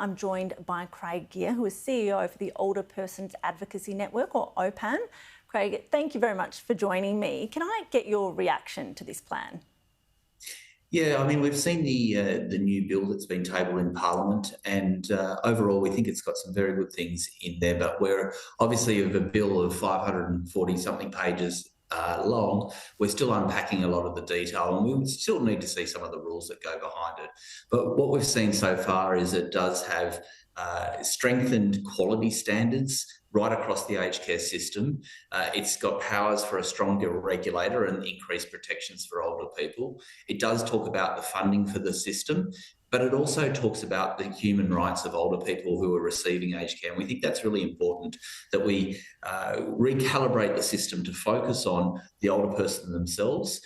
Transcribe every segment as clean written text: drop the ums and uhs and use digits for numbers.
I'm joined by Craig Gear, who is CEO for the Older Persons Advocacy Network, or OPAN. Craig, thank you very much for joining me. Can I get your reaction to this plan? Yeah, I mean, we've seen the new bill that's been tabled in Parliament, and overall, we think it's got some very good things in there. But we're obviously of a bill of 540 something pages long. We're still unpacking a lot of the detail, and we would still need to see some of the rules that go behind it. But what we've seen so far is it does have strengthened quality standards right across the aged care system. It's got powers for a stronger regulator and increased protections for older people. It does talk about the funding for the system, but it also talks about the human rights of older people who are receiving aged care. And we think that's really important, that we recalibrate the system to focus on the older person themselves,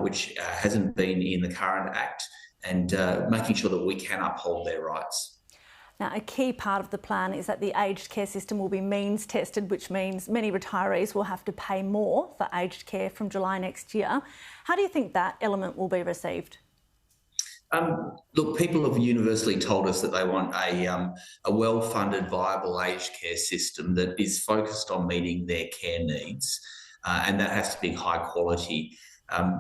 which hasn't been in the current Act, and making sure that we can uphold their rights. Now, a key part of the plan is that the aged care system will be means tested, which means many retirees will have to pay more for aged care from July next year. How do you think that element will be received? Look, people have universally told us that they want a well-funded, viable aged care system that is focused on meeting their care needs, and that has to be high quality.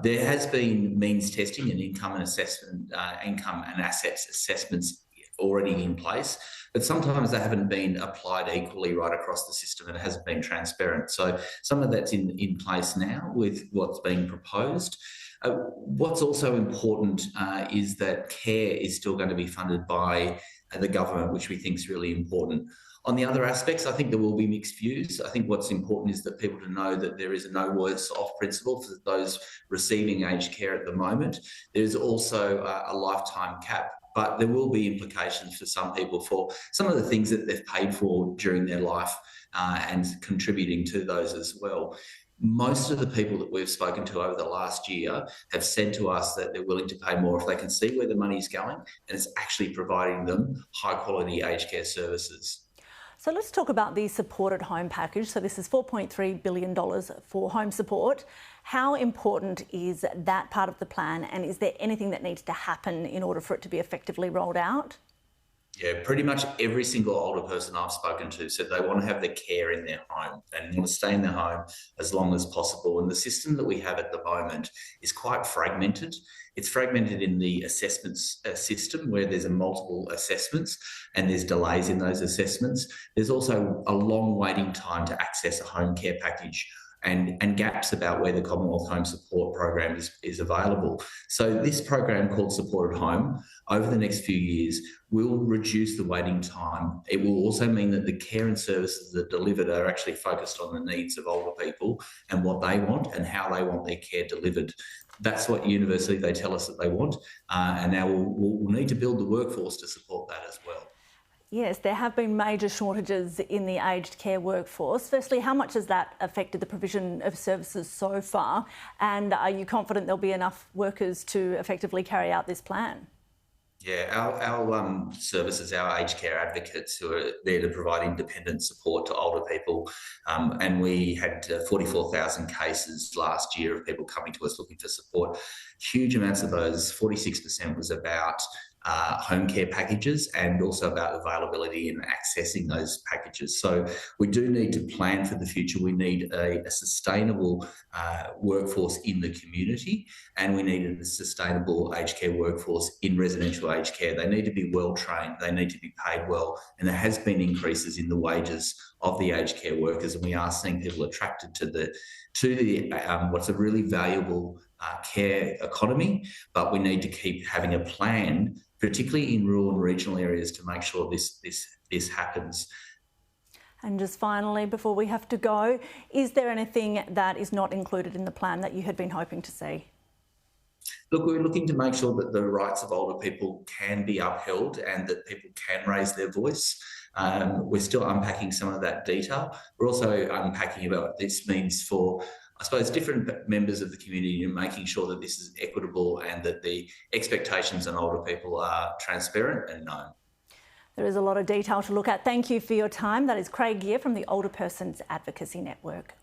There has been means testing and income and assets assessments already in place, but sometimes they haven't been applied equally right across the system, and it hasn't been transparent. So some of that's in place now with what's being proposed. What's also important is that care is still going to be funded by the government, which we think is really important. On the other aspects, I think there will be mixed views. I think what's important is that people to know that there is a no worse off principle for those receiving aged care at the moment. There's also a lifetime cap, but there will be implications for some people for some of the things that they've paid for during their life and contributing to those as well. Most of the people that we've spoken to over the last year have said to us that they're willing to pay more if they can see where the money's going and it's actually providing them high quality aged care services. So let's talk about the supported home package. So this is $4.3 billion for home support. How important is that part of the plan, and is there anything that needs to happen in order for it to be effectively rolled out? Yeah, pretty much every single older person I've spoken to said they want to have their care in their home and want to stay in their home as long as possible. And the system that we have at the moment is quite fragmented. It's fragmented in the assessments system, where there's multiple assessments and there's delays in those assessments. There's also a long waiting time to access a home care package, and gaps about where the Commonwealth Home Support Program is available. So this program called Supported Home, over the next few years, will reduce the waiting time. It will also mean that the care and services that are delivered are actually focused on the needs of older people and what they want and how they want their care delivered. That's what universally they tell us that they want, and now we'll need to build the workforce to support that as well. Yes, there have been major shortages in the aged care workforce. Firstly, how much has that affected the provision of services so far? And are you confident there'll be enough workers to effectively carry out this plan? Yeah, our services, our aged care advocates who are there to provide independent support to older people, and we had 44,000 cases last year of people coming to us looking for support. Huge amounts of those, 46%, was about home care packages and also about availability and accessing those packages. So we do need to plan for the future. We need a sustainable workforce in the community, and we need a sustainable aged care workforce in residential aged care. They need to be well trained, they need to be paid well, and there has been increases in the wages of the aged care workers, and we are seeing people attracted to the what's a really valuable care economy. But we need to keep having a plan, particularly in rural and regional areas, to make sure this happens. And just finally, before we have to go, is there anything that is not included in the plan that you had been hoping to see? Look, we're looking to make sure that the rights of older people can be upheld and that people can raise their voice. We're still unpacking some of that detail. We're also unpacking about what this means for, I suppose, different members of the community, and making sure that this is equitable and that the expectations on older people are transparent and known. There is a lot of detail to look at. Thank you for your time. That is Craig Gear from the Older Persons Advocacy Network.